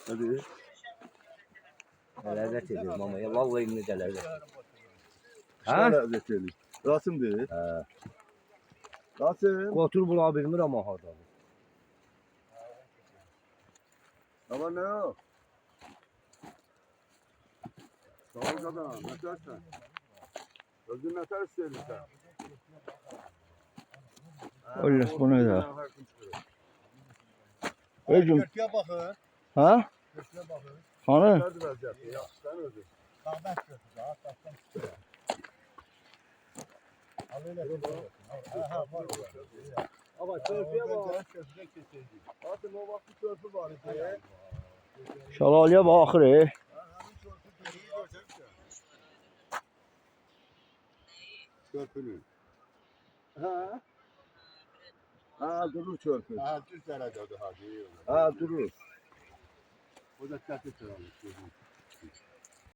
Hadi. Lezzet ediyorum ama ya vallahi ne de lezzet. Ha? Lezzet ediyor. Rasım değil. He. Rasım. Otur bula bilmir ama harda. Ama ne o? Sağ ol kadar. Ne dersen? Özün ne ters söyledin sen? Öyle bu ne ya? Özüm. Köşeye bakın. Ha? Köşeye bakın. Hani? Nerede vereceksin? Ya sen özün. Sağdan köşe. Daha taştan çıkıyor. Al öyle köşeye. Ha var. Ama köşeye bak. Köşeye keseceğiz. Zaten o vakti köprü var idi. Şalalya bakır e. Körpünün. Ha? Ha durur körpü. Ha düz derece hadi. Ha durur. O da çatı sıralı.